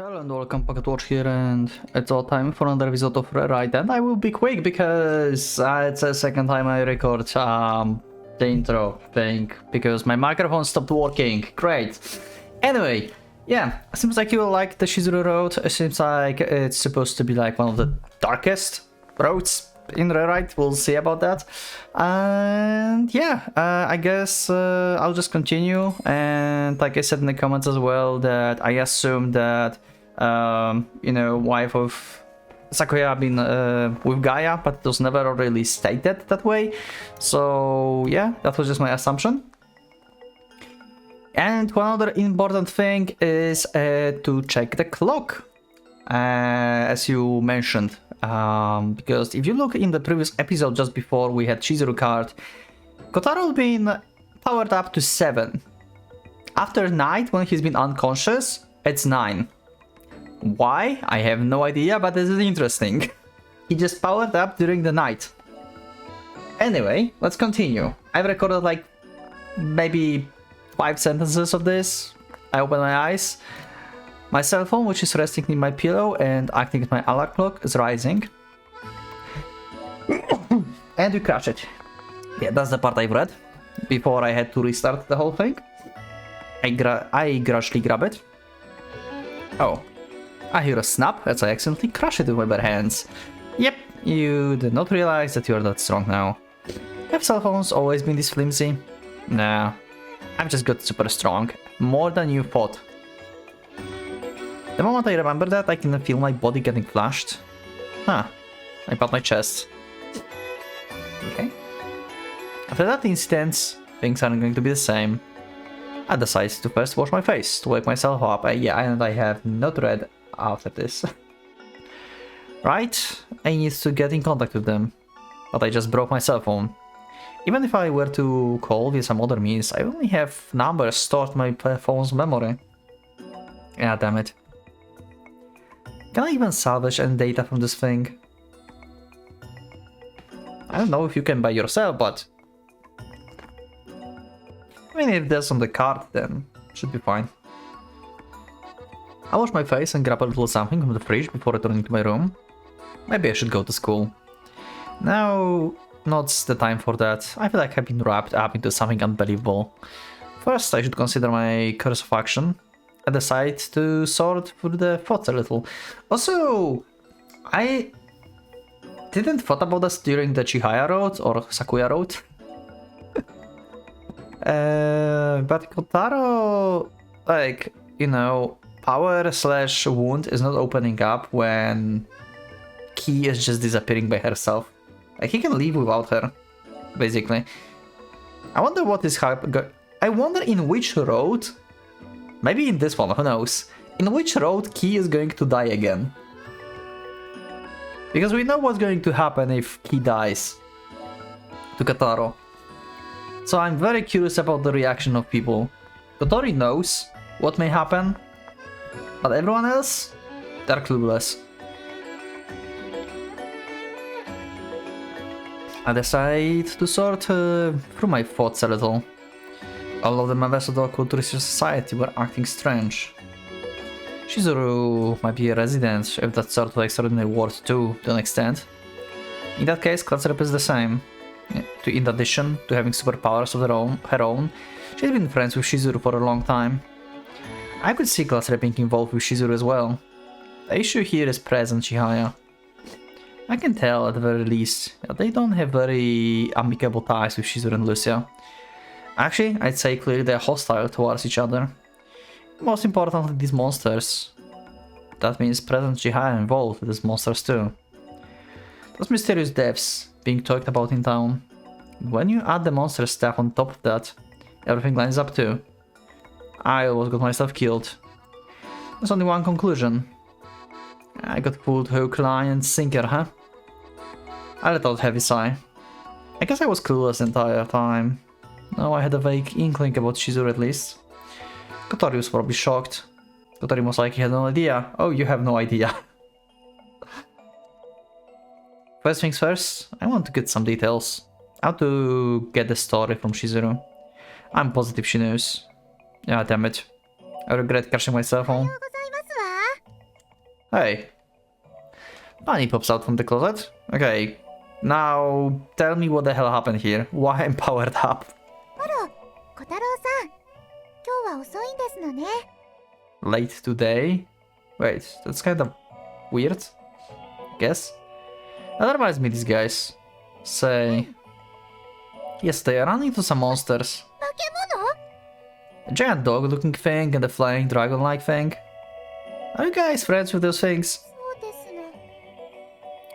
Hello and welcome, PocketWatch here, and it's all time for another episode of Rewrite, and I will be quick because it's the second time I record the intro thing because my microphone stopped working. Great. Anyway, yeah, seems like you will like the Shizuru Road. It seems like it's supposed to be like one of the darkest roads in Rewrite. We'll see about that. And yeah, I guess I'll just continue. And like I said in the comments as well, that I assume that wife of Sakuya been with Gaia, but it was never really stated that way. So yeah, that was just my assumption. And one other important thing is to check the clock, as you mentioned. Because if you look in the previous episode just before we had Chizuru card, Kotaro been powered up to 7. After night, when he's been unconscious, it's 9. Why? I have no idea, but this is interesting. He just powered up during the night. Anyway, let's continue. I've recorded like maybe 5 sentences of this. I open my eyes. My cell phone, which is resting in my pillow and acting as my alarm clock, is rising. And we crash it. Yeah, that's the part I've read before I had to restart the whole thing. I gradually grab it. Oh, I hear a snap as I accidentally crush it with my bare hands. Yep, you did not realize that you're that strong now. Have cell phones always been this flimsy? Nah, I've just got super strong. More than you thought. The moment I remember that, I can feel my body getting flashed. Huh. I pat my chest. Okay. After that instance, things aren't going to be the same. I decided to first wash my face to wake myself up. Yeah, and I have not read after this. Right? I need to get in contact with them. But I just broke my cell phone. Even if I were to call via some other means, I only have numbers stored in my phone's memory. Yeah, damn it. Can I even salvage any data from this thing? I don't know if you can by yourself, but... I mean, if there's on the card, then should be fine. I wash my face and grab a little something from the fridge before returning to my room. Maybe I should go to school. Now, not the time for that. I feel like I've been wrapped up into something unbelievable. First, I should consider my course of action. I decide to sort through the thoughts a little. Also, I didn't thought about this during the Chihaya Road or Sakuya Road. But Kotaro, like, power / wound is not opening up when Ki is just disappearing by herself. Like, he can leave without her, basically. I wonder what is happening. I wonder in which road. Maybe in this one, who knows? In which road Ki is going to die again? Because we know what's going to happen if Ki dies to Kotaro. So I'm very curious about the reaction of people. Kotori knows what may happen, but everyone else, they're clueless. I decide to sort through my thoughts a little. All of the members of the Cultural Society were acting strange. Shizuru might be a resident, if that's sort of extraordinary word too, to an extent. In that case, class rep is the same. In addition to having superpowers of her own, she's been friends with Shizuru for a long time. I could see class rep being involved with Shizuru as well. The issue here is present Chihaya. I can tell at the very least that they don't have very amicable ties with Shizuru and Lucia. Actually, I'd say clearly they're hostile towards each other. Most importantly, these monsters. That means present Chihaya involved with these monsters too. Those mysterious deaths being talked about in town. When you add the monster stuff on top of that, everything lines up too. I almost got myself killed. There's only one conclusion. I got pulled hook, line and sinker, huh? I let out a heavy sigh. I guess I was clueless the entire time. No, I had a vague inkling about Shizuru at least. Kotori was probably shocked. Kotori most likely had no idea. Oh, you have no idea. First things first, I want to get some details. How to get the story from Shizuru. I'm positive she knows. Yeah, damn it. I regret crashing my cell phone. Hey. Bunny pops out from the closet. Okay. Now, tell me what the hell happened here. Why I'm powered up? Late today? Wait, that's kind of weird. I guess. That reminds me of these guys. Say... Yes, they are running into some monsters. A giant dog-looking thing and a flying dragon-like thing. Are you guys friends with those things?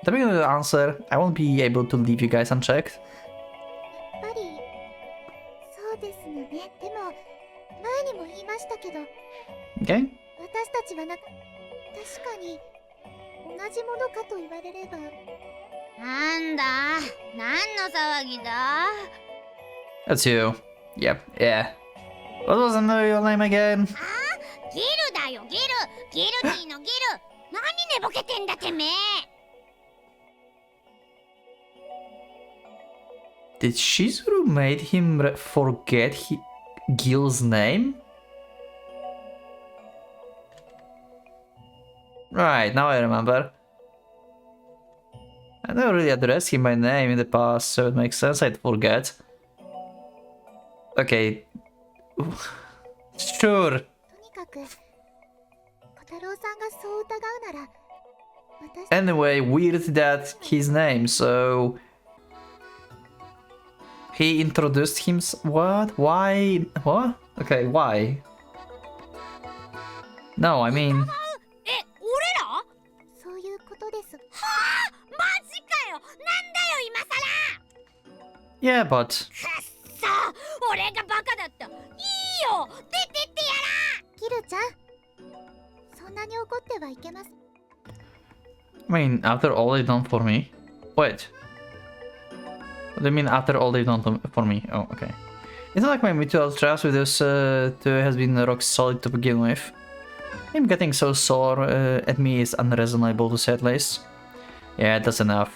Depending on the answer, I won't be able to leave you guys unchecked. Okay. なんだ、何の騒ぎだ That's you. Yep, yeah. What was your name again? ギルだよ、ギルギルティのギル何寝ぼけてんだてめえ Did Shizuru made him forget Gil's name? Right, now I remember. I never really addressed him by name in the past, so it makes sense I'd forget. Okay. Sure. Anyway, weird that his name, so... He introduced him... What? Why? What? Okay, why? No, I mean... え、俺らそういうことです。はあ、マジかよ。なんだよ今さら。Yeah, but... くっそ、俺がバカだった。いいよ、出てってやら。ギルちゃん、そんなに怒ってはいけません。I mean, after all they've done for me... Wait. What do you mean after all they've done for me? Oh, okay. It's not like my mutual trust with this two has been rock solid to begin with. Him getting so sore at me is unreasonable to say at least. Yeah, that's enough.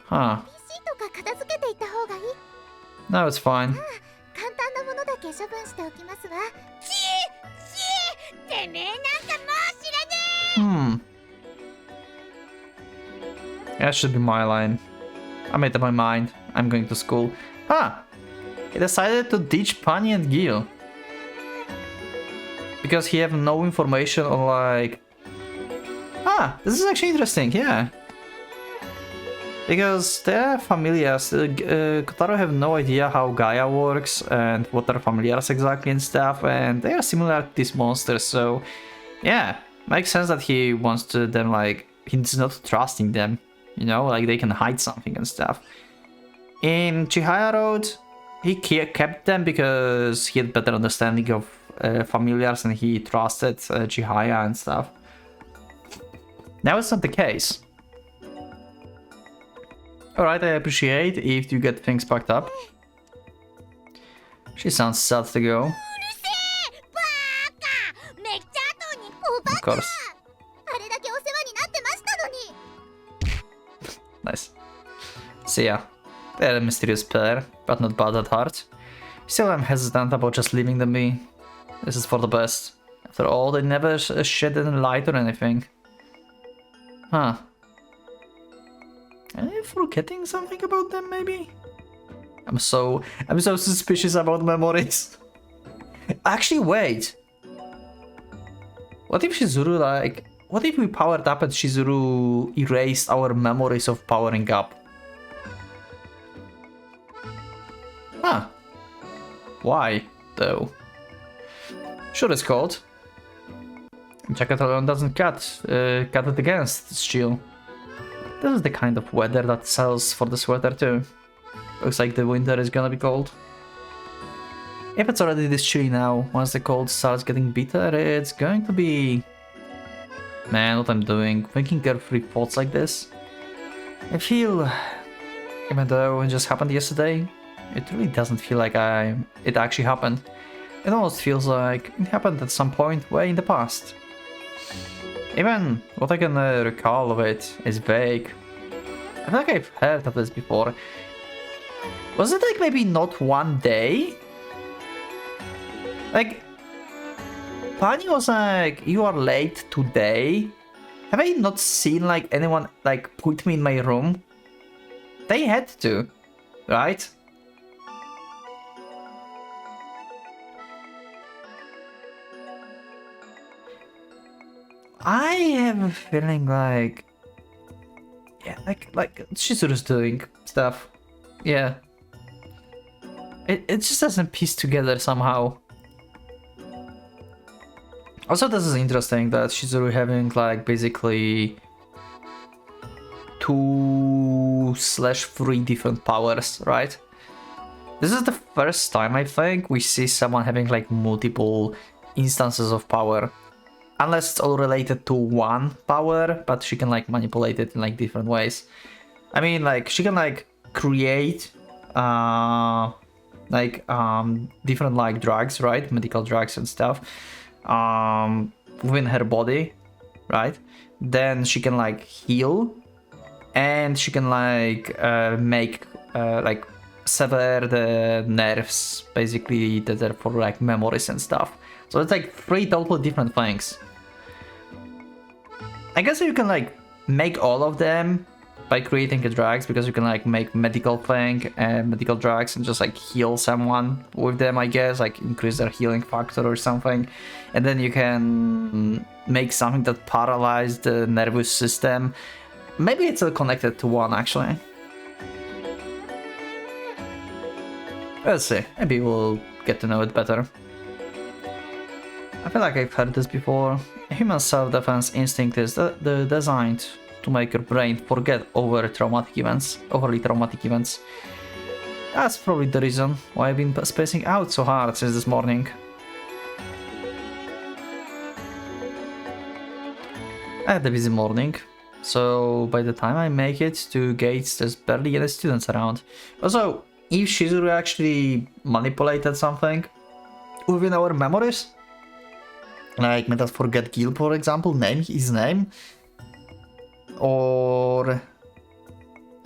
Huh. No, it's fine. Hmm. That should be my line. I made up my mind. I'm going to school. Ah! He decided to ditch Pani and Gil. Because he have no information on like... Ah! This is actually interesting, yeah. Because they're familiars. Kotaro have no idea how Gaia works and what are familiars exactly and stuff, and they are similar to these monsters, so... Yeah, makes sense that he wants to them like... He's not trusting them. You know, like they can hide something and stuff. In Chihaya Road, he kept them because he had better understanding of familiars and he trusted Chihaya and stuff. Now it's not the case. Alright, I appreciate if you get things packed up. She sounds sad to go. Of course. Nice. So yeah, they're a mysterious pair, but not bad at heart. Still, I'm hesitant about just leaving them be. This is for the best. After all, they never shed any light or anything. Huh. Am I forgetting something about them, maybe? I'm so suspicious about memories. Actually, wait. What if Shizuru like... What if we powered up and Shizuru erased our memories of powering up? Huh. Why, though? Sure it's cold. Jacket alone doesn't cut it against steel. This is the kind of weather that sells for the sweater too. Looks like the winter is gonna be cold. If it's already this chilly now, once the cold starts getting bitter, it's going to be... Man, what I'm doing, thinking carefree thoughts like this. I feel... Even though it just happened yesterday, it really doesn't feel like it actually happened. It almost feels like it happened at some point way in the past. Even what I can recall of it is vague. I feel like I've heard of this before. Was it like maybe not one day? Like... Pani was like, you are late today? Have I not seen like anyone like put me in my room? They had to, right? I have a feeling like, yeah, like Chizuru's doing stuff. Yeah. It just doesn't piece together somehow. Also, this is interesting that Chizuru having like basically 2/3 different powers, right? This is the first time I think we see someone having like multiple instances of power. Unless it's all related to one power, but she can like manipulate it in like different ways. I mean, like she can like create different like drugs, right? Medical drugs and stuff within her body, right? Then she can like heal, and she can like make like sever the nerves basically that are for like memories and stuff. So it's like 3 totally different things. I guess you can like make all of them by creating the drugs, because you can like make medical thing and medical drugs and just like heal someone with them, I guess, like increase their healing factor or something. And then you can make something that paralyzes the nervous system. Maybe it's all connected to one actually. Let's see, maybe we'll get to know it better. I feel like I've heard this before. Human self-defense instinct is designed to make your brain forget overly traumatic events. That's probably the reason why I've been spacing out so hard since this morning. I had a busy morning, so by the time I make it to gates, there's barely any students around. Also, if Shizuru actually manipulated something within our memories, like made us forget Gil, for example, his name, or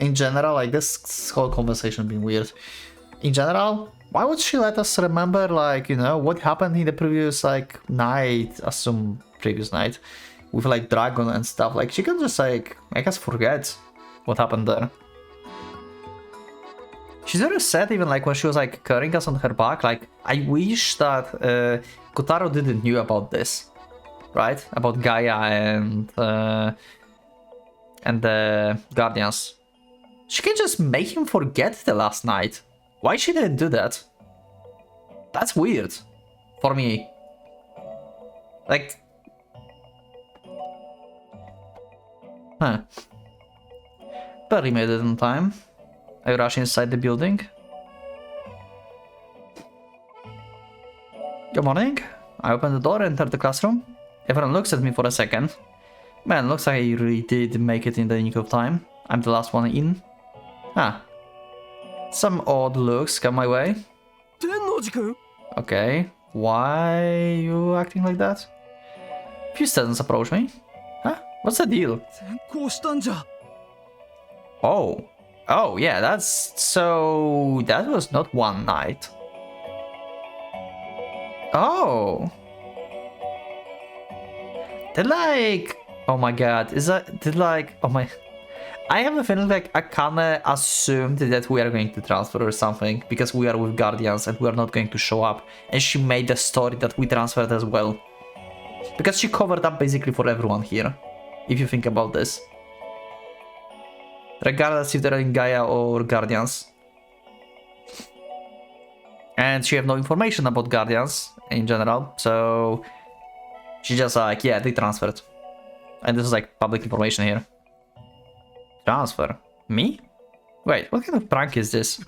in general, like this whole conversation being weird. In general, why would she let us remember, like, you know, what happened in the previous like night, assume previous night, with like Dragon and stuff? Like she can just like make us forget what happened there. She's already said, even like when she was like carrying us on her back, like I wish that Kotaro didn't knew about this, right? About Gaia and the Guardians. She can just make him forget the last night. Why she didn't do that? That's weird for me. Like, huh? Barely made it in time. I rush inside the building. Good morning. I open the door and enter the classroom. Everyone looks at me for a second. Man, looks like I really did make it in the nick of time. I'm the last one in. Ah. Some odd looks come my way. Okay. Why you acting like that? Few students approach me. Huh? What's the deal? Oh. Oh, yeah, that's... So... That was not one night. Oh. Did like... Oh my god, is that... Did like... Oh my... I have a feeling like Akane assumed that we are going to transfer or something, because we are with Guardians and we are not going to show up. And she made the story that we transferred as well. Because she covered up basically for everyone here, if you think about this. Regardless if they're in Gaia or Guardians. And she have no information about Guardians in general, so she just like, yeah, they transferred. And this is like public information here. Transfer? Me? Wait, what kind of prank is this?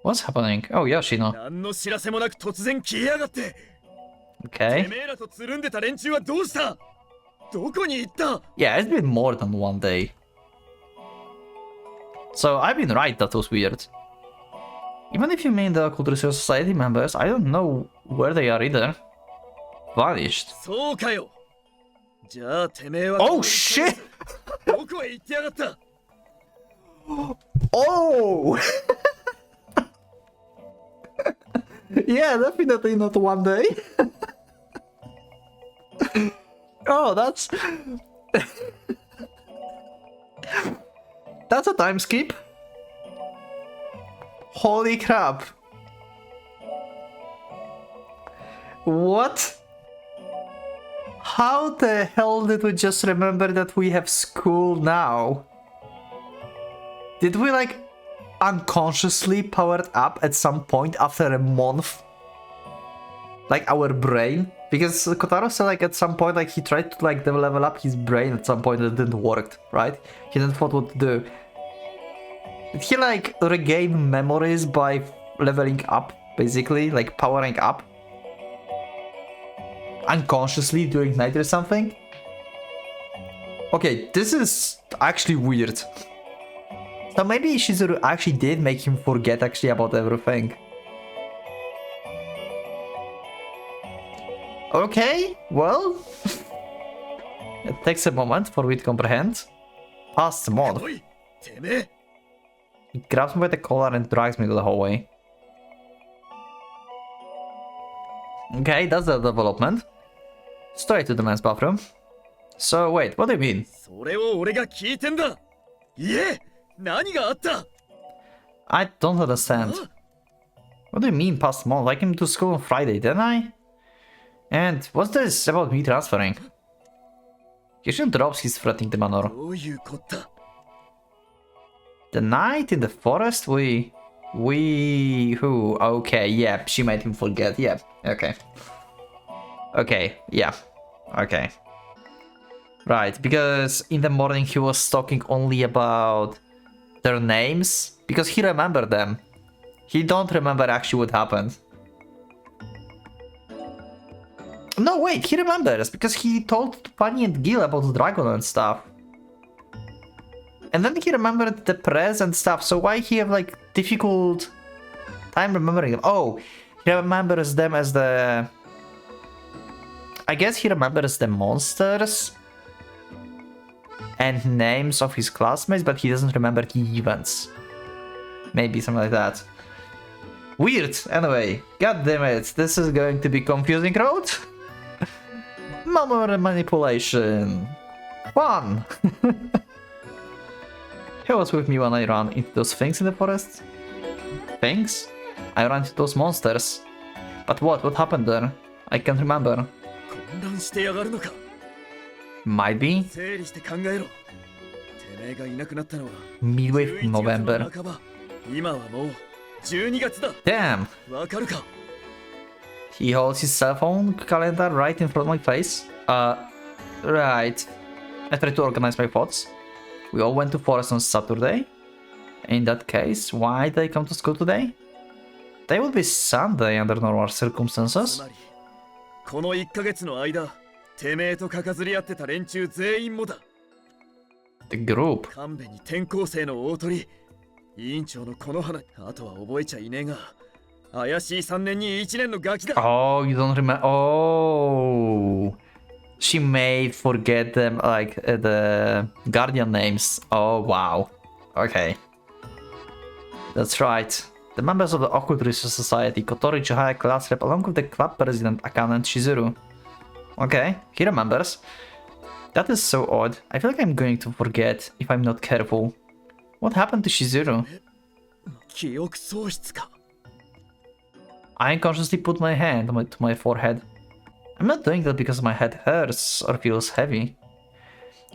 What's happening? Oh, Yoshino. Okay. Yeah, it's been more than one day. So I've been right, that was weird. Even if you mean the Occult Research Society members, I don't know where they are either. Vanished. Oh shit! Oh! Yeah, definitely not one day. Oh, that's... That's a time skip. Holy crap. What? How the hell did we just remember that we have school now? Did we like unconsciously power it up at some point after a month? Like our brain? Because Kotaro said like at some point like he tried to like level up his brain at some point and it didn't work, right? He didn't know what to do. Did he like regain memories by leveling up, basically? Like powering up? Unconsciously during night or something? Okay, this is actually weird. So maybe Shizuru actually did make him forget actually about everything. Okay, well... It takes a moment for me to comprehend. Past the month. He grabs me by the collar and drags me to the hallway. Okay, that's the development. Straight to the men's bathroom. So wait, what do you mean? I don't understand. What do you mean past the month? I came to school on Friday, didn't I? And what's this about me transferring? Kishin drops his threatening the manor. The night in the forest, who? Okay, yeah, she made him forget, yeah, okay. Okay, yeah, okay. Right, because in the morning he was talking only about their names, because he remembered them. He don't remember actually what happened. No, wait, he remembers, because he told Fanny and Gil about the dragon and stuff. And then he remembered the press and stuff, so why he have like difficult time remembering them? Oh, he remembers them as the... I guess he remembers the monsters and names of his classmates, but he doesn't remember the events. Maybe something like that. Weird, anyway, god damn it, this is going to be confusing road. Memory manipulation. Fun! He was with me when I ran into those things in the forest. Things? I ran into those monsters. But what? What happened there? I can't remember. Might be. Midway from November. Damn! He holds his cell phone calendar right in front of my face. Right. I tried to organize my thoughts. We all went to forest on Saturday. In that case, why did I come to school today? They would be Sunday under normal circumstances. The group. Oh, you don't remember? Oh, she made forget them, like the guardian names. Oh wow. Okay, that's right. The members of the Occult Research Society, Kotori, Chihaya, class rep, along with the club president Akane and Shizuru. Okay, he remembers. That is so odd. I feel like I'm going to forget if I'm not careful. What happened to Shizuru? I unconsciously put my hand to my forehead. I'm not doing that because my head hurts or feels heavy.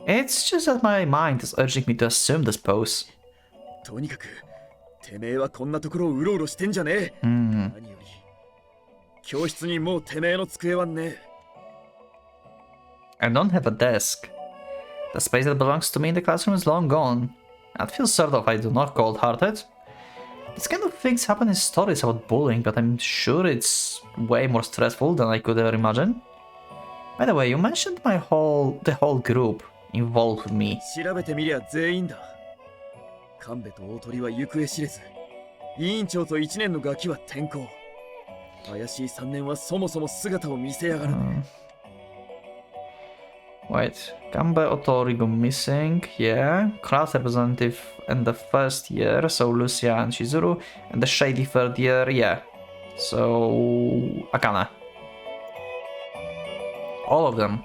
It's just that my mind is urging me to assume this pose. I don't have a desk. The space that belongs to me in the classroom is long gone. That feels sort of, I do not cold-hearted. This kind of things happen in stories about bullying, but I'm sure it's way more stressful than I could ever imagine. By the way, you mentioned the whole group involved with me. Wait, Kanbe Otori go missing, yeah. Class representative in the first year, so Lucia and Shizuru. And the shady third year, yeah. So... Akane. All of them.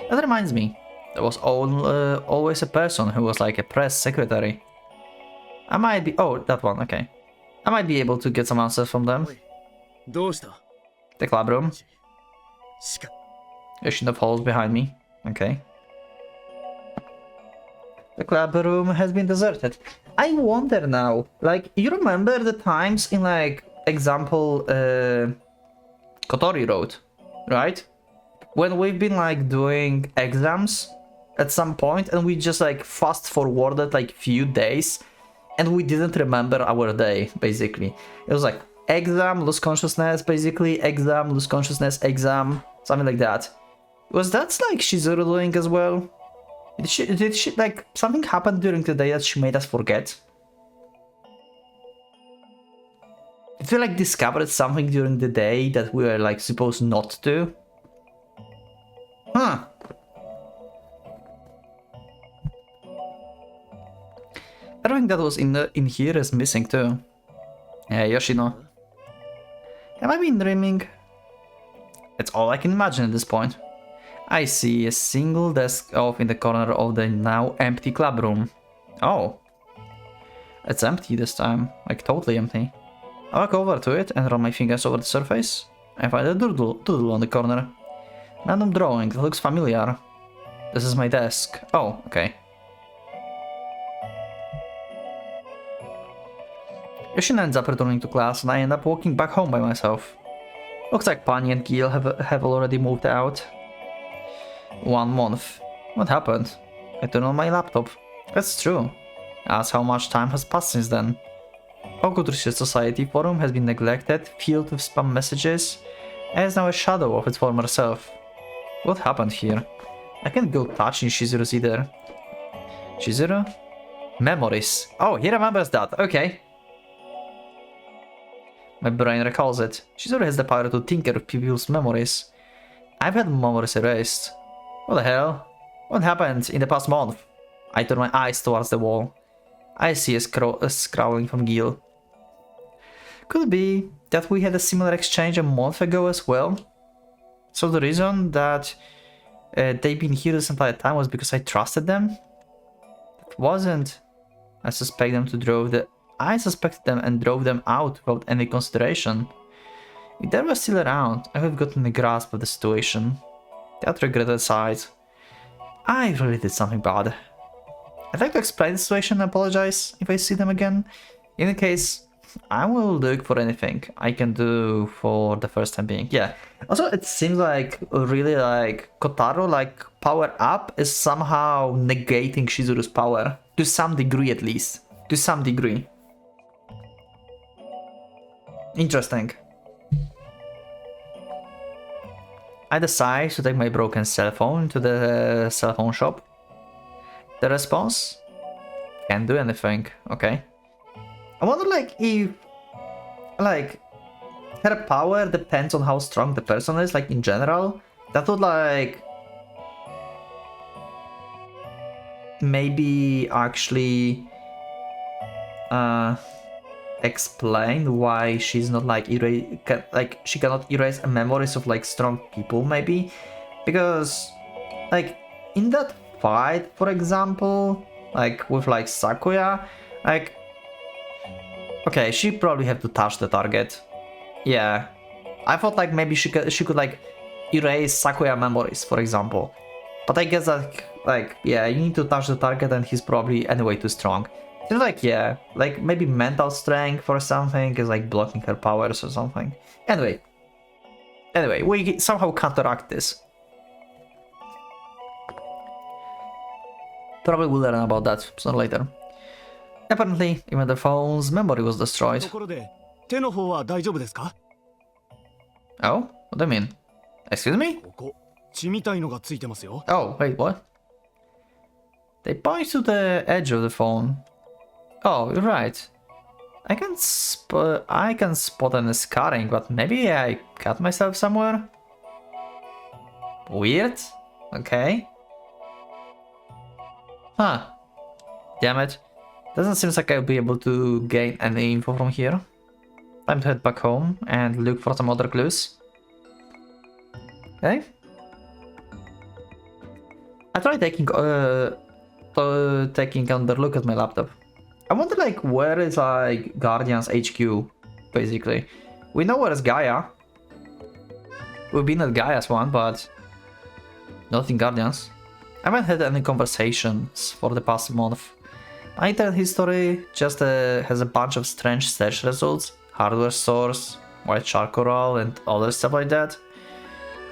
That reminds me, there was always a person who was like a press secretary. I might be... Oh, that one, okay. I might be able to get some answers from them. The club room. Yoshino follows behind me. Okay. The club room has been deserted. I wonder now, like, you remember the times in, like, example, Kotori Road, right? When we've been, like, doing exams at some point and we just, like, fast forwarded, like, few days and we didn't remember our day, basically. It was, like, exam, lose consciousness, basically, exam, lose consciousness, exam, something like that. Was that, like, Shizuru doing as well? Did she, like, something happened during the day that she made us forget? Did we, like, discovered something during the day that we were, like, supposed not to? Huh. Everything that was in here is missing too. Yeah, Yoshino. Have I been dreaming? That's all I can imagine at this point. I see a single desk off in the corner of the now empty club room. Oh. It's empty this time, like totally empty. I walk over to it and run my fingers over the surface. I find a doodle on the corner. Random drawing that looks familiar. This is my desk. Oh, okay. Yoshino ends up returning to class and I end up walking back home by myself. Looks like Pani and Gil have already moved out. 1 month. What happened? I turned on my laptop. That's true. That's how much time has passed since then. Oku Research Society forum has been neglected, filled with spam messages, and is now a shadow of its former self. What happened here? I can't go touching Shizuru's either. Shizuru? Memories. Oh, he remembers that. Okay. My brain recalls it. Shizuru has the power to tinker with people's memories. I've had memories erased. What the hell? What happened in the past month? I turn my eyes towards the wall. I see a scrawling from Gil. Could it be that we had a similar exchange a month ago as well? So the reason that they've been here this entire time was because I trusted them? It wasn't. I suspected them and drove them out without any consideration. If they were still around, I would have gotten a grasp of the situation. That regret aside, I really did something bad. I'd like to explain the situation and apologize if I see them again. In any case, I will look for anything I can do for the first time being. Yeah. Also, it seems like really like Kotaro, like power up is somehow negating Shizuru's power. To some degree at least. To some degree. Interesting. I decide to take my broken cell phone to the cell phone shop. The response? Can't do anything. Okay. I wonder, like, if, like, her power depends on how strong the person is, like, in general. That would, like, maybe actually explain why she's not, like, she cannot erase memories of, like, strong people, maybe. Because, like, in that fight, for example, like, with, like, Sakuya, like, okay, she probably have to touch the target. Yeah. I thought, like, maybe she could like, erase Sakuya memories, for example. But I guess that, like, yeah, you need to touch the target and he's probably, anyway, too strong. So, like, yeah, like, maybe mental strength or something is, like, blocking her powers or something. Anyway, we somehow counteract this. Probably we'll learn about that sooner or later. Apparently, even the phone's memory was destroyed. Oh? What do you mean? Excuse me? Oh, wait, what? They point to the edge of the phone. Oh, you're right. I can spot any scarring, but maybe I cut myself somewhere? Weird? Okay. Huh. Damn it. Doesn't seem like I'll be able to gain any info from here. Time to head back home and look for some other clues. Okay. I tried taking another look at my laptop. I wonder like where is like Guardian's HQ, basically. We know where is Gaia. We've been at Gaia's one, but not in Guardians. I haven't had any conversations for the past month. My internet history just has a bunch of strange search results, hardware stores, white shark coral, and other stuff like that.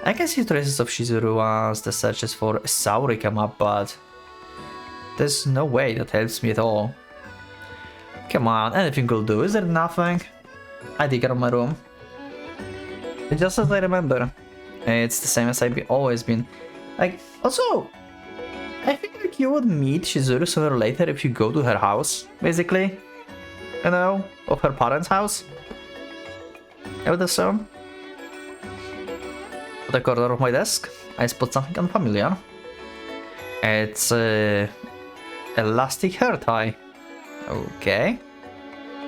I can see traces of Shizuru once the searches for Sauri come up, but there's no way that helps me at all. Come on, anything will do. Is there nothing? I dig around my room. Just as I remember, it's the same as I've always been. Like, also, I think like you would meet Shizuru sooner or later if you go to her house, basically. You know, of her parents' house. I would assume. At the corner of my desk, I spot something unfamiliar. It's a elastic hair tie. Okay.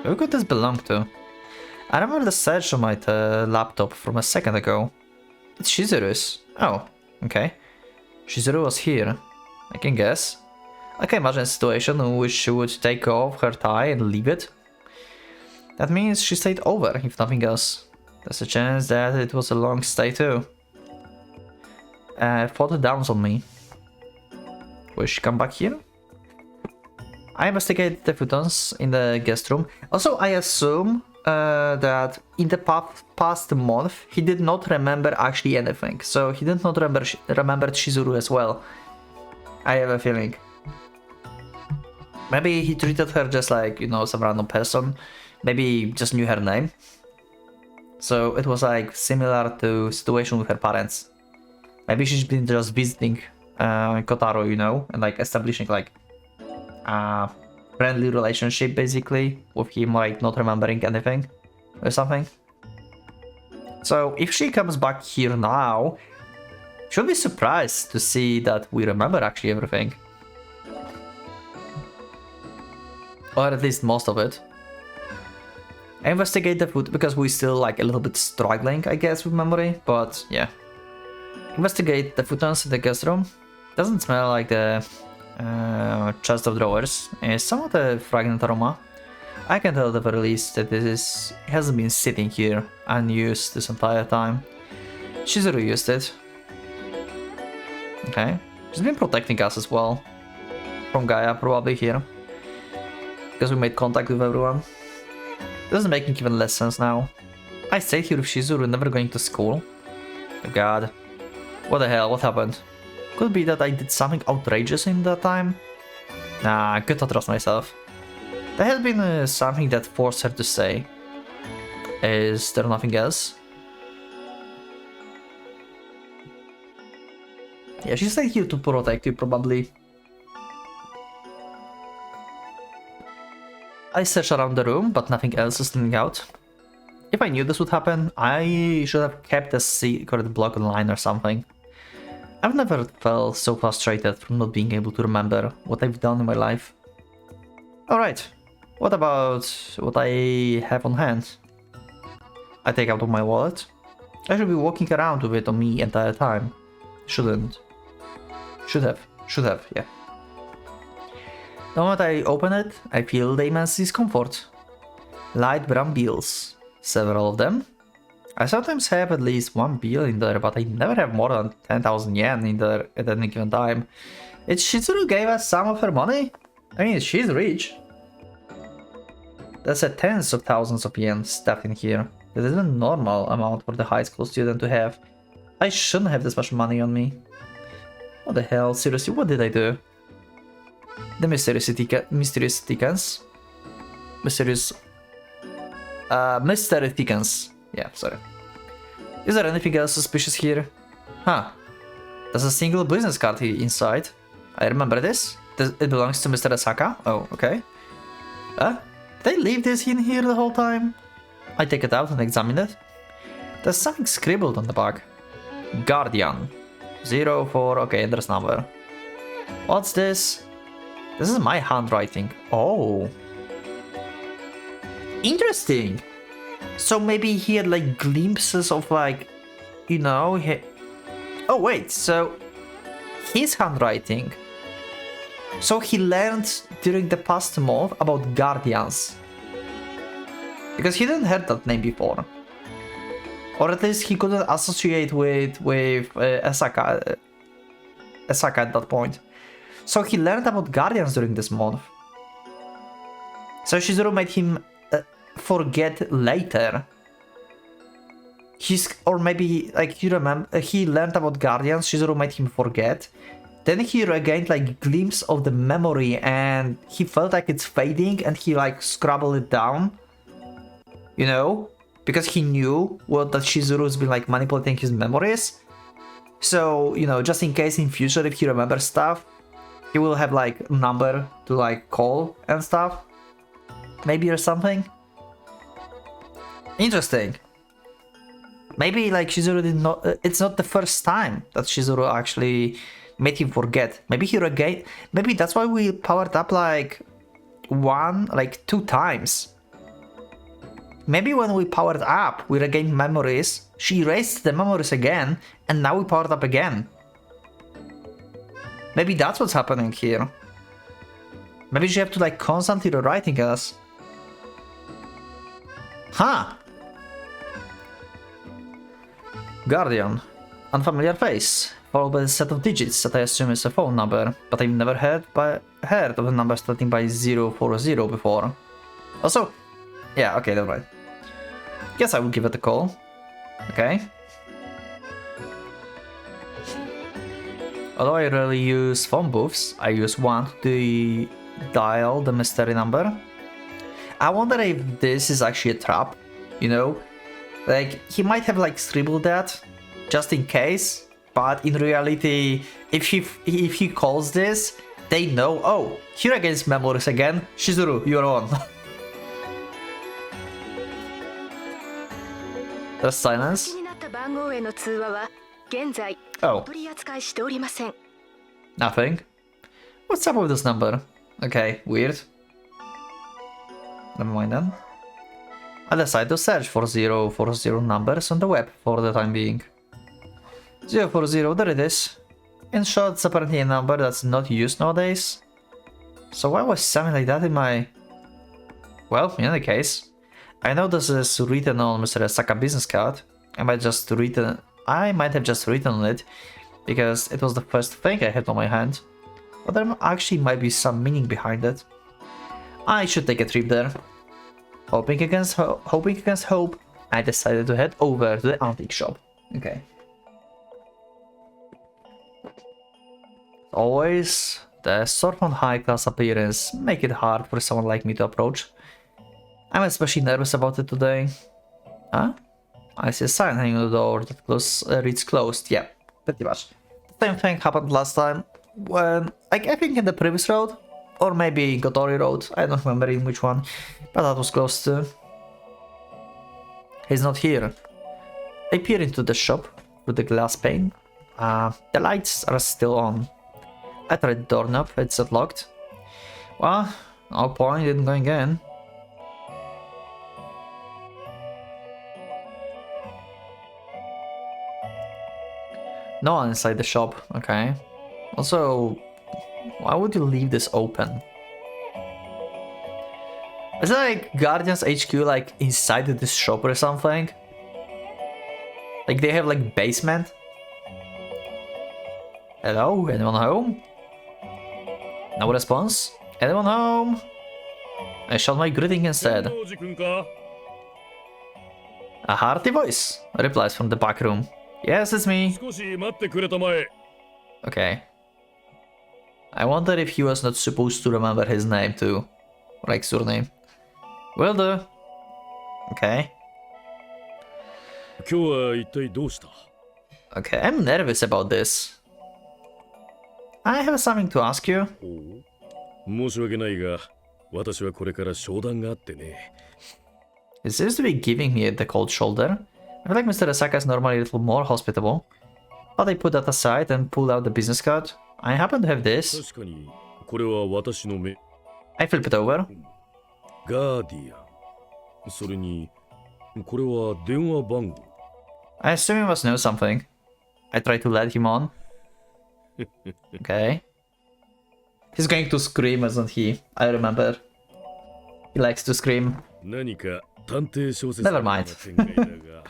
Who could this belong to? I remember the search on my laptop from a second ago. It's Shizuru's. Oh, okay. Shizuru was here. I can guess. I can imagine a situation in which she would take off her tie and leave it. That means she stayed over, if nothing else. There's a chance that it was a long stay too. Thought downs on me. Will she come back here? I investigate the futons in the guest room. Also, I assume that in the past month he did not remember actually anything. So he did not remember Shizuru as well. I have a feeling. Maybe he treated her just like, you know, some random person. Maybe just knew her name. So it was like similar to situation with her parents. Maybe she's been just visiting Kotaro, you know, and like establishing like a friendly relationship basically with him, like not remembering anything or something. So if she comes back here now, she'll be surprised to see that we remember actually everything. Or at least most of it. I investigate the food because we're still like a little bit struggling, I guess, with memory, but yeah. Investigate the futons in the guest room. Doesn't smell like the chest of drawers. It's somewhat a fragrant aroma. I can tell at the very least that it hasn't been sitting here unused this entire time. Shizuru used it. Okay. She's been protecting us as well. From Gaia, probably here. Because we made contact with everyone. This is making even less sense now. I stayed here with Shizuru, never going to school. Oh god. What the hell, what happened? Could be that I did something outrageous in that time? Nah, I could not trust myself. There has been something that forced her to stay. Is there nothing else? Yeah, she stayed here to protect you, probably. I searched around the room, but nothing else is standing out. If I knew this would happen, I should have kept a secret block online or something. I've never felt so frustrated from not being able to remember what I've done in my life. Alright, what about what I have on hand? I take out of my wallet. I should be walking around with it on me entire time. Shouldn't. Should have, yeah. The moment I open it, I feel the immense discomfort. Light brown bills. Several of them. I sometimes have at least one bill in there, but I never have more than 10,000 yen in there at any given time. It's Shizuru gave us some of her money? I mean, she's rich. That's a tens of thousands of yen stuffed in here. That isn't a normal amount for the high school student to have. I shouldn't have this much money on me. What the hell? Seriously, what did I do? The mysterious thickens. Mystery thickens. Yeah, sorry. Is there anything else suspicious here? Huh. There's a single business card here inside. I remember this. It belongs to Mr. Esaka. Oh, okay. Did I leave this in here the whole time? I take it out and examine it. There's something scribbled on the back. Guardian. 04, okay, there's number. What's this? This is my handwriting. Oh. Interesting. So maybe he had like glimpses of like, you know, oh wait, so his handwriting. So he learned during the past month about guardians. Because he didn't heard that name before. Or at least he couldn't associate with Esaka at that point. So he learned about guardians during this month. So Shizuru made him forget later. Or maybe like you remember, he learned about guardians. Shizuru made him forget. Then he regained like glimpse of the memory, and he felt like it's fading, and he like scrabbled it down. You know, because he knew that Shizuru's been like manipulating his memories. So, you know, just in case in future if he remembers stuff, he will have like a number to like call and stuff. Maybe or something. Interesting. Maybe like Shizuru did not. It's not the first time that Shizuru actually made him forget. Maybe he regained. Maybe that's why we powered up like 2 times. Maybe when we powered up, we regained memories. She erased the memories again, and now we powered up again. Maybe that's what's happening here. Maybe she have to like constantly rewriting us. Huh. Guardian. Unfamiliar face, followed by a set of digits that I assume is a phone number, but I've never heard of a number starting by 040 before. Also, yeah, okay, never mind. Guess I will give it a call. Okay. Although I rarely use phone booths, I use one to dial the mystery number. I wonder if this is actually a trap, you know? Like, he might have like scribbled that, just in case, but in reality, if he calls this, they know, oh, here against memories again, Shizuru, you're on. There's silence. Oh. Nothing. What's up with this number? Okay, weird. Never mind then. I decided to search for 040 numbers on the web for the time being. 040, there it is. In short, it's apparently a number that's not used nowadays. So why was something like that in my... Well, in any case, I know this is written on Mr. Esaka business card. I might have just written on it because it was the first thing I had on my hand. But there actually might be some meaning behind it. I should take a trip there. Hoping against hope, I decided to head over to the antique shop. Okay. Always, the sort of high-class appearance make it hard for someone like me to approach. I'm especially nervous about it today. Huh? I see a sign hanging on the door that reads closed. Yeah, pretty much. The same thing happened last time when, like, I think in the previous road, or maybe Gotori Road, I don't remember in which one, but that was close too. He's not here. I peer into the shop through the glass pane. The lights are still on. I tried the doorknob, it's not locked. Well, no point in going in. No one inside the shop, okay. Also, why would you leave this open? Is it like Guardians HQ like inside this shop or something? Like they have like basement? Hello, anyone home? No response? Anyone home? I shall my greeting instead. A hearty voice replies from the back room. Yes, it's me. Okay. I wonder if he was not supposed to remember his name too. Like surname. Will do. Okay. Okay, I'm nervous about this. I have something to ask you. He seems to be giving me the cold shoulder. I feel like Mr. Esaka is normally a little more hospitable. But I put that aside and pulled out the business card. I happen to have this. I flip it over. これは電話番号。 I assume he must know something. I try to let him on. Okay. He's going to scream, isn't he? I remember. He likes to scream. 何か探偵小説 Never のような mind. 展開だが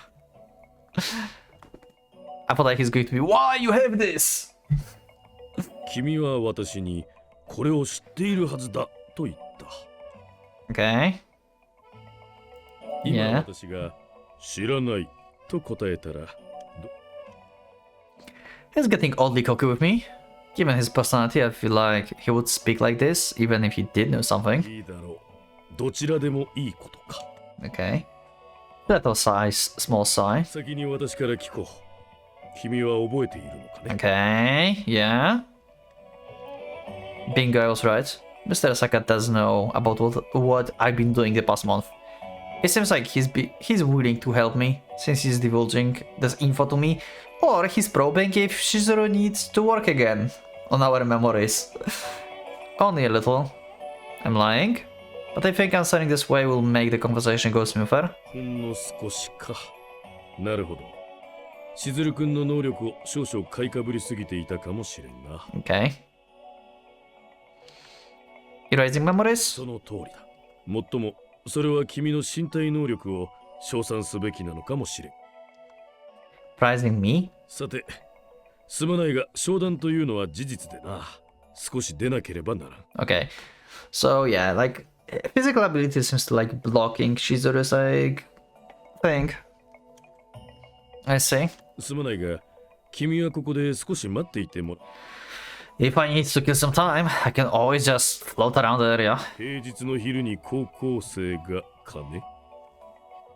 I thought like he's going to be, why you have this? 君は私にこれを知っているはずだと言った。 Okay. 今 Yeah. 私が知らないと答えたら He's getting oddly cocky with me. Given his personality, I feel like he would speak like this even if he did know something. いいだろう。どちらでもいいことか。 Okay. Little sigh, small sigh. 先に私から聞こう。君は覚えているのかね。 Okay, yeah. Bingo, I was right. Mr. Esaka does know about what I've been doing the past month. It seems like he's willing to help me, since he's divulging this info to me, or he's probing if Shizuru needs to work again on our memories. Only a little. I'm lying, but I think answering this way will make the conversation go smoother. ほんの少しか。なるほど。しずるくんの能力を少々買いかぶりすぎていたかもしれんな。 Okay. Erasing memories? その通りだ。もっとも、それは君の身体能力を称賛すべきなのかもしれん。 Surprising me? さて、すまないが商談というのは事実でな。少し出なければならん。 Okay. So yeah, like physical ability seems to like blocking Shizuru's like thing. I see. すまないが、君はここで少し待っていても。 If I need to kill some time, I can always just float around the area. 平日の昼に高校生が金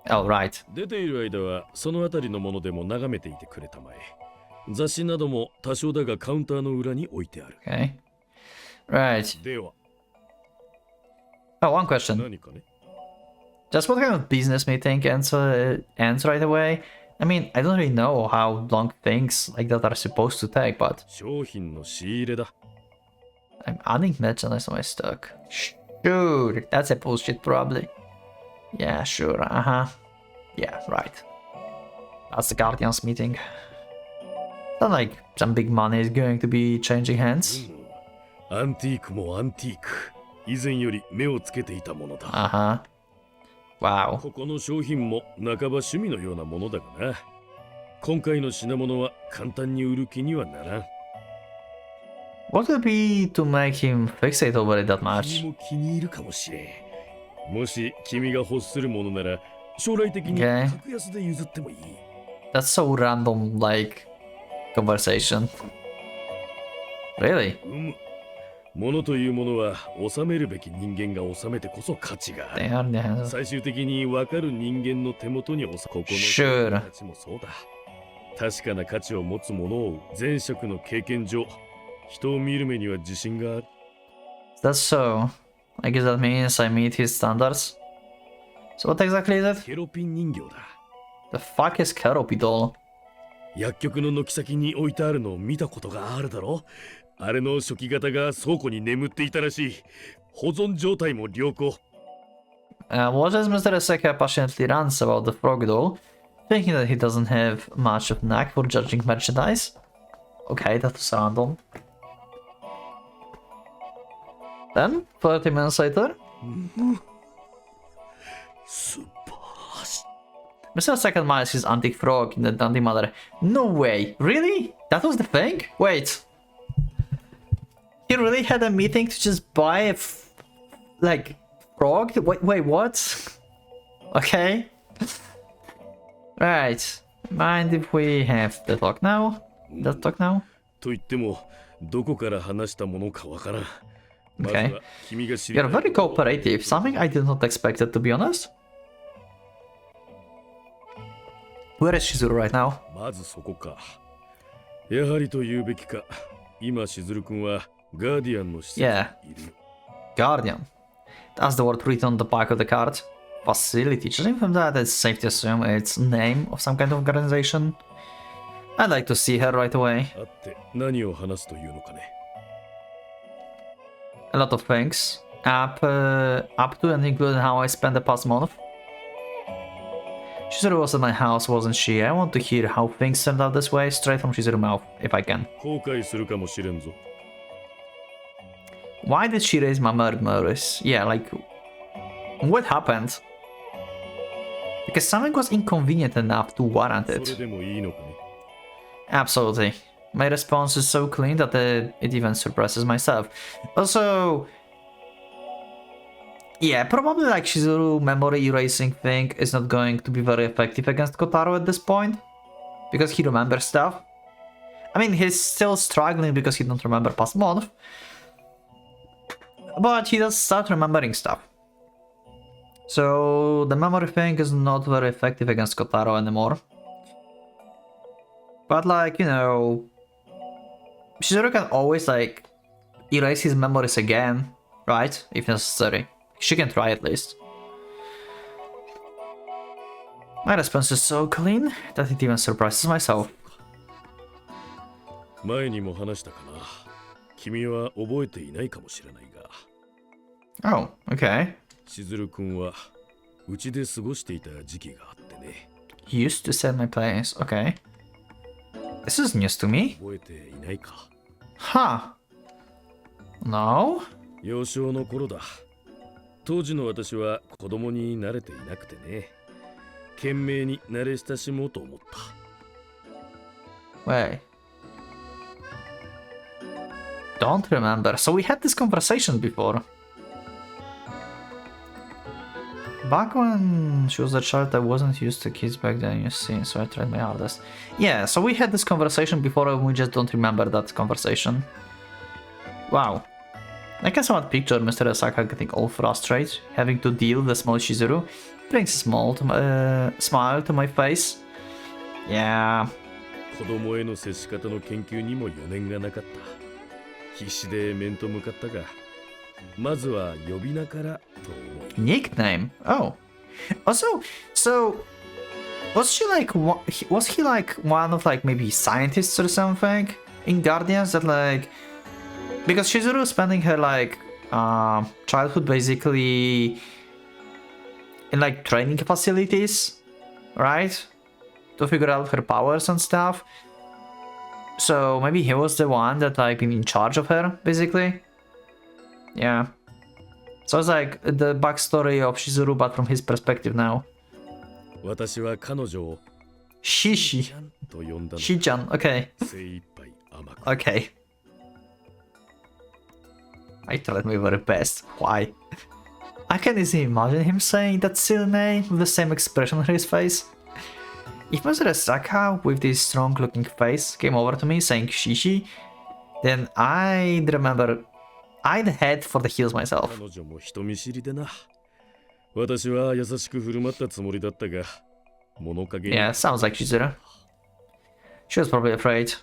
Oh, right. 出ている間はそのあたりのものでも眺めていてくれたまえ。雑誌なども多少だがカウンターの裏に置いてある。 Okay. Right. では、 Oh, one question. 何かね。 Just what kind of business meeting ends right away? I mean, I don't really know how long things like that are supposed to take, but 商品の仕入れだ。 I'm adding merchandise to my stock. Sure, that's a bullshit probably. Yeah, sure, uh-huh. Yeah, right. That's the Guardians meeting. Not like some big money is going to be changing hands. アンティークもアンティーク。以前より目をつけていたものだ。 Uh-huh. Wow. ここの商品も半ば趣味のようなものだがな。今回の品物は簡単に売る気にはならん。 What would be to make him fixate over it that 君 much? も気に入るかもしれん。もし君が欲するものなら将来的に Okay. 格安で譲ってもいい。 That's so random, like, conversation. Really? 物というものは収めるべき人間が収めてこそ価値がある。 Damn. 最終的に分かる人間の手元にここの Sure. 価値もそうだ。確かな価値を持つ者を前職の経験上、人を見る目には自信がある。 That's so. I guess that means I meet his standards. So what exactly is it? ケロピン人形だ。 The fuck is Keropi doll? 薬局の軒先に置いてあるのを見たことがあるだろ。あれの初期型が倉庫に眠っていたらしい。保存状態も良好。Watches Mr. Esaka passionately rants about the frog doll, thinking that he doesn't have much of a knack for judging merchandise. Okay, that was random. Then, 30 minutes later, 素晴らしい。 Mr. Esaka admires his antique frog in the Dandy Mother. No way! Really? That was the thing? Wait. He really had a meeting to just buy a like frog? Wait, what? Okay. Right. Mind if we have the talk now? Let's talk now? と言っても、どこから話したものかわからん。まず Okay. は君が知りた You're い very cooperative, something I did not expect it, to be honest. Where is Shizuru right now? まずそこか。やはりと言うべきか。今、しずるくんはガーディアンの施設にいる。 Guardian. That's the word written on the back of the card. Facility. Judging from that, it's safe to assume it's name of some kind of organization. I'd like to see her right away. 会って何を話すというのかね。A lot of things. Up to and including how I spent the past month. Chizuru was at my house, wasn't she? I want to hear how things turned out this way, straight from Chizuru's mouth, if I can. 後悔するかもしれんぞ。 Why did she raise my memories? Yeah, like... What happened? Because something was inconvenient enough to warrant それ it. でもいいのかね。 Absolutely. My response is so clean that it even surprises myself. Also... Yeah, probably like Chizuru memory erasing thing is not going to be very effective against Kotaro at this point. Because he remembers stuff. I mean, he's still struggling because he don't remember past month. But he does start remembering stuff. So the memory thing is not very effective against Kotaro anymore. But like, you know... Chizuru can always like erase his memories again, right? If necessary. She can try at least. My response is so clean that it even surprises myself. 前にも話したかな。君は覚えていないかもしれないが。 Oh, okay. しずるくんはうちで過ごしていた時期があってね。 He used to set my place, okay. This is news to me. 覚えていないか。 Huh. No? 幼少の頃だ。当時の私は子供に慣れていなくてね。懸命に慣れ親しもうと思った。 Wait. Don't remember. So we had this conversation before. Back when she was a child, I wasn't used to kids back then, you see, so I tried my hardest. Yeah, so we had this conversation before and we just don't remember that conversation. Wow. I can somewhat picture Mr. Esaka getting all frustrated, having to deal with the small Chizuru. Brings a smile to my face. Yeah. 子供への接し方の研究にも余念がなかった。必死で面と向かったが、まずは呼び名からと思う。 Nickname? Oh. Also, so... Was she like... Was he like one of like maybe scientists or something? In Guardians that like... Because Chizuru is spending her like... childhood basically... in like training facilities, right? To figure out her powers and stuff. So maybe he was the one that like been in charge of her, basically. Yeah. So it's like the backstory of Chizuru, but from his perspective now. 私は彼女を Shishi. と呼んだの。 Shichan, okay. 精一杯甘く。 Okay. I tried my very best. Why? I can easily imagine him saying that silly name with the same expression on his face. If Mr. Esaka, with this strong looking face, came over to me saying Shishi, then I'd head for the hills myself. 彼女も人見知りでな。私は優しく振る舞ったつもりだったが、物陰に。 Yeah, sounds like Chizuru. She was probably afraid.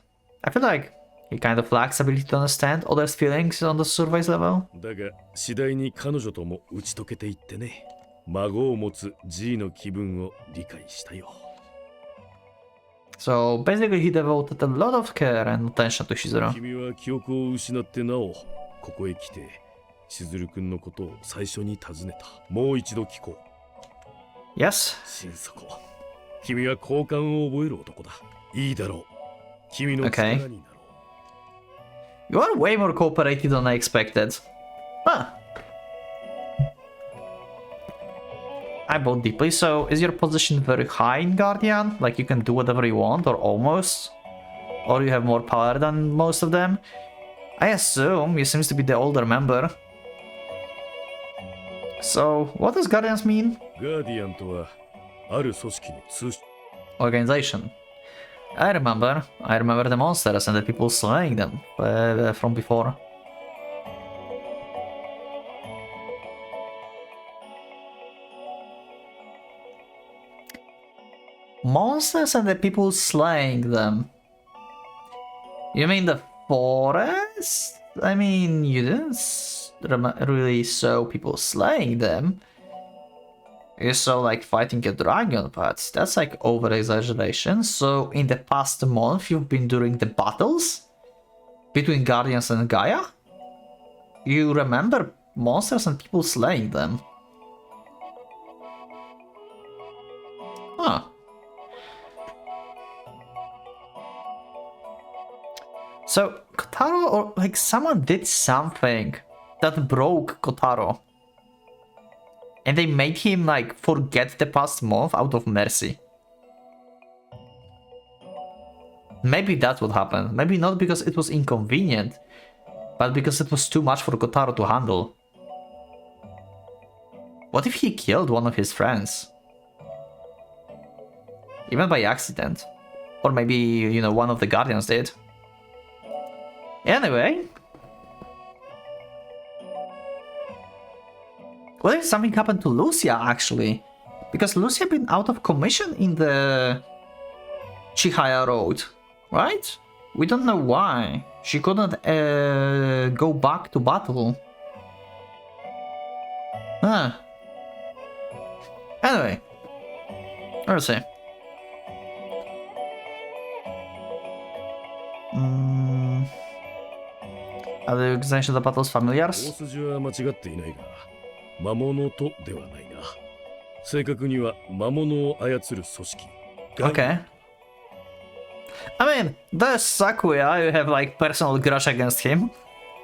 I feel like he kind of lacks ability to understand others' feelings on the surface level. だが次第に彼女とも打ち解けていってね。孫を持つ G の気分を理解したよ。 So basically he devoted a lot of care and attention to Chizuru. 君は記憶を失ってなお、ここへ来て、しずるくんのことを最初に尋ねた。もう一度聞こう。 Yes? 心底。君は好感を覚える男だ。いいだろう。君の力になろう。 You are way more cooperative than I expected. Huh. I bought deeply, so is your position very high in Guardian? Like you can do whatever you want, or almost? Or you have more power than most of them? I assume you seems to be the older member. So, what does Guardians mean? ガーディアンとは、ある組織の通称。 Organization. I remember the monsters and the people slaying them from before. Monsters and the people slaying them. You mean the forest? I mean, you didn't really saw people slaying them. You saw like fighting a dragon, but that's like over exaggeration. So in the past month you've been during the battles between Guardians and Gaia? You remember monsters and people slaying them. Huh. So Kotaro, or like someone did something that broke Kotaro. And they made him like forget the past month out of mercy. Maybe that's what happened. Maybe not because it was inconvenient, but because it was too much for Kotaro to handle. What if he killed one of his friends? Even by accident. Or maybe, you know, one of the Guardians did. Anyway. What if something happened to Lucia, actually? Because Lucia had been out of commission in the Chihaya Road, right? We don't know why. She couldn't go back to battle. Huh. Anyway. Let's see. Are the organization of the battles familiars? 大筋は間違っていないが、魔物とではないな。正確には魔物を操る組織。Okay. I mean, there's Sakuya, you have like personal grudge against him.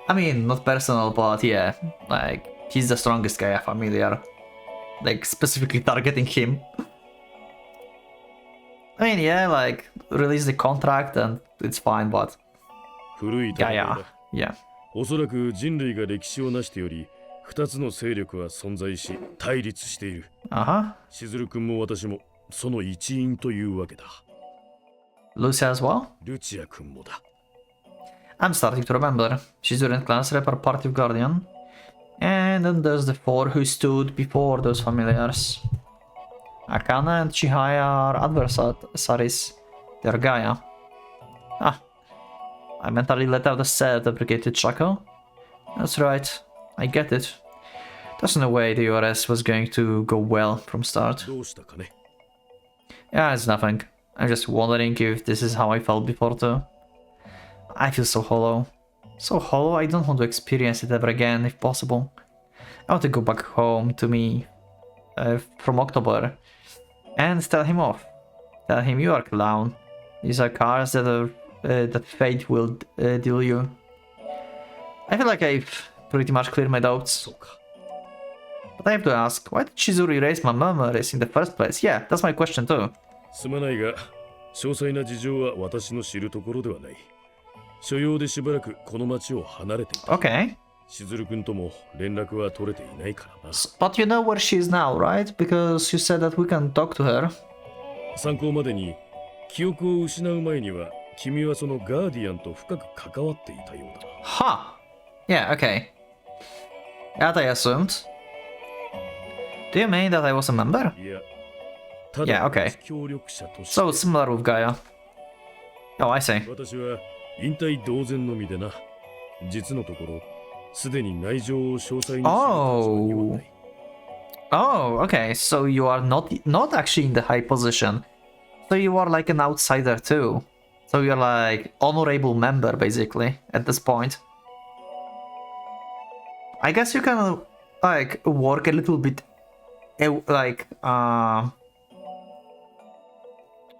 I mean, not personal, but yeah, like, he's the strongest guy familiar. Like, specifically targeting him. I mean, yeah, like, release the contract and it's fine, but... 古い戦いだ。 Yeah. おそらく人類が歴史を成しており、二つの勢力は存在し、対立している。しずる君も私もその一員というわけだ。Lucia as well? ルチア君もだ。I'm starting to remember. Shizuru and Clans rep are part of Guardian. And then there's the four who stood before those familiars. Akana and Chihaya are adversaries. They're Gaia. Ah. I mentally let out a sad-deprecated chuckle. That's right. I get it. There's no way the URS was going to go well from start. Yeah, it's nothing. I'm just wondering if this is how I felt before too. I feel so hollow. So hollow, I don't want to experience it ever again, if possible. I want to go back home to me from October and tell him off. Tell him you are a clown. These are cards that are that fate will deal you. I feel like I've pretty much cleared my doubts. But I have to ask, why did Shizuru erase my memories in the first place? Yeah, that's my question too. すまないが、詳細な事情は私の知るところではない。所用でしばらくこの町を離れていた。Okay. しずる君とも連絡は取れていないからな。But you know where she is now, right? Because you said that we can talk to her. 参考までに、記憶を失う前には、君はそのガーディアンと深く関わっていたようだ。Ha! Yeah, okay. That I assumed. Do you mean that I was a member? Yeah, okay. So similar with Gaia. Oh, I see. 私は引退同然の身でな。実のところ、すでに内情を詳細に知る立場にはない。Oh, okay. So you are not actually in the high position. So you are like an outsider too. So you're like honorable member basically at this point. I guess you can like work a little bit like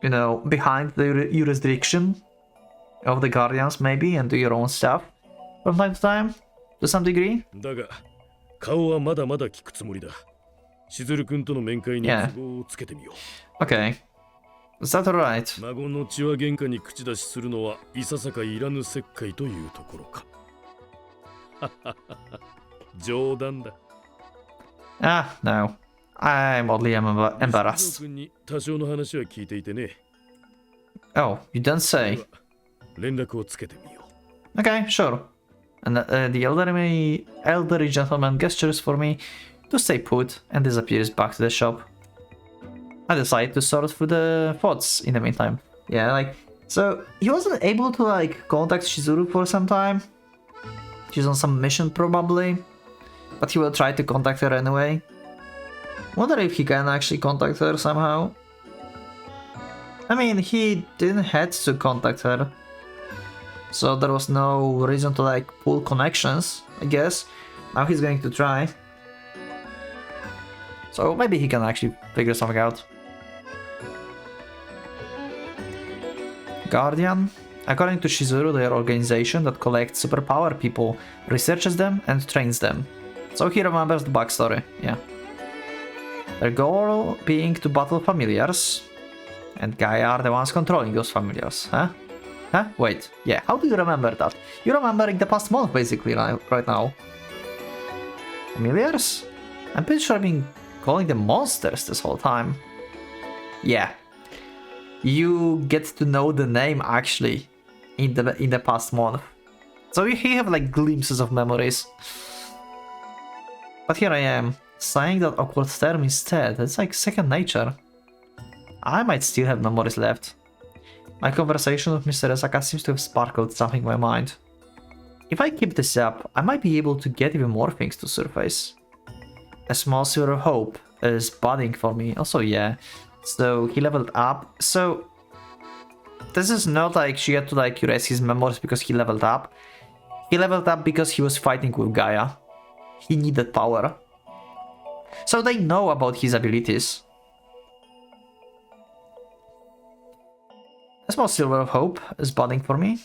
you know, behind the jurisdiction of the Guardians maybe and do your own stuff from time to time to some degree. だが顔はまだまだ聞くつもりだ。しずる君との面会に都合をつけてみよう。Okay. Is that alright? 孫の血は喧嘩に口出しするのはいささかいらぬ石灰というところか。冗談だ。Ah, no. I'm oddly embarrassed. 君に多少の話は聞いていてね。Oh, you don't say. 連絡をつけてみよう。Okay, sure. And the elderly gentleman gestures for me to stay put and disappears back to the shop. I decide to sort through the thoughts in the meantime. Yeah, like, so he wasn't able to like contact Shizuru for some time. She's on some mission probably, but he will try to contact her anyway. Wonder if he can actually contact her somehow. I mean, he didn't have to contact her, so there was no reason to like pull connections, I guess. Now he's going to try. So maybe he can actually figure something out. Guardian? According to Shizuru, they are an organization that collects superpower people, researches them, and trains them. So he remembers the backstory, yeah. Their goal being to battle familiars, and Gaia are the ones controlling those familiars, huh? Huh? Wait, yeah, how do you remember that? You're remembering the past month, basically, right now. Familiars? I'm pretty sure I've been calling them monsters this whole time. Yeah. You get to know the name, actually, in the past month. So you have, like, glimpses of memories. But here I am, saying that awkward term instead. It's like second nature. I might still have memories left. My conversation with Mr. Esaka seems to have sparkled something in my mind. If I keep this up, I might be able to get even more things to surface. A small silver of hope is budding for me. Also, yeah. So he leveled up. So this is not like she had to like erase his memories because he leveled up. He leveled up because he was fighting with Gaia. He needed power. So they know about his abilities. A small silver of hope is budding for me.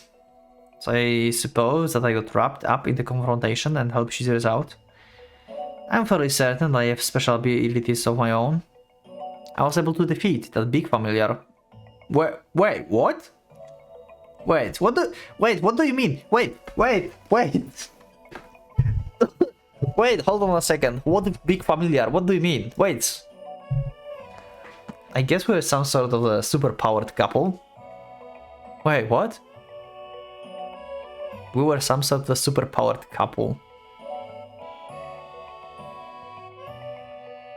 So I suppose that I got wrapped up in the confrontation and helped Shizuru's out. I'm fairly certain that I have special abilities of my own. I was able to defeat that big familiar. Wait, what? Wait, what do you mean? Wait. Wait, hold on a second. What big familiar? What do you mean? Wait. I guess we're some sort of a super-powered couple. Wait, what? We were some sort of a super-powered couple.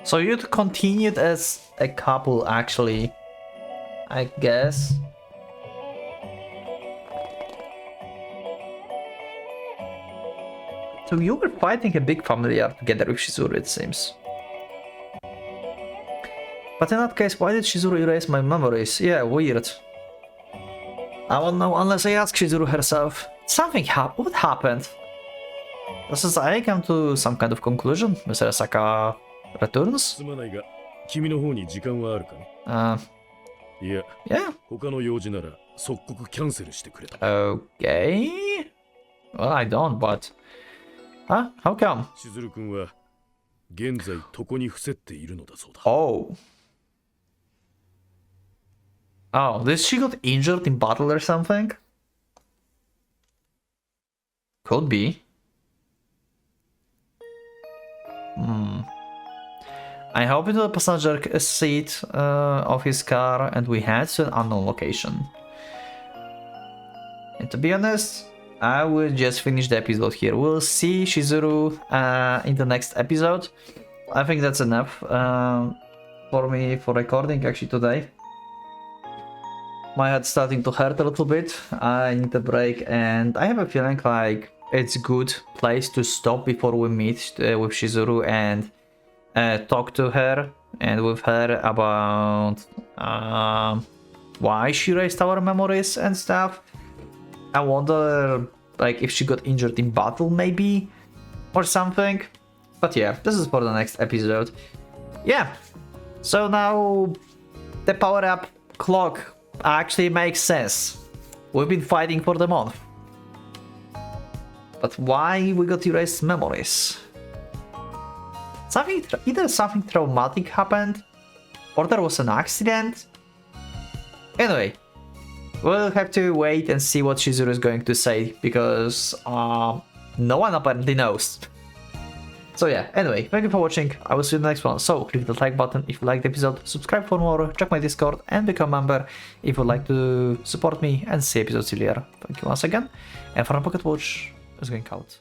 So you continued as a couple, actually. I guess. So you were fighting a big familiar together with Shizuru, it seems. But in that case, why did Shizuru erase my memories? Yeah, weird. I won't know unless I ask Shizuru herself. Something happened. What happened? Does I come to some kind of conclusion? Mr. Esaka returns? Yeah. Okay. Well, I don't, but... Huh? How come? Oh. Oh, did she got injured in battle or something? Could be. I hop into the passenger seat of his car and we head to an unknown location. And to be honest, I will just finish the episode here. We'll see Shizuru in the next episode. I think that's enough for me for recording actually today. My head's starting to hurt a little bit. I need a break and I have a feeling like it's a good place to stop before we meet with Shizuru and talk to her and with her about why she erased our memories and stuff. I wonder like if she got injured in battle maybe or something. But yeah, this is for the next episode. Yeah, so now the power up clock actually makes sense. We've been fighting for the month. But why we got erased memories? Either something traumatic happened, or there was an accident. Anyway, we'll have to wait and see what Shizuru is going to say, because no one apparently knows. So yeah, anyway, thank you for watching, I will see you in the next one. So click the like button if you liked the episode, subscribe for more, check my Discord and become a member if you'd like to support me and see episodes earlier. Thank you once again, and for Pocket Watch is going out.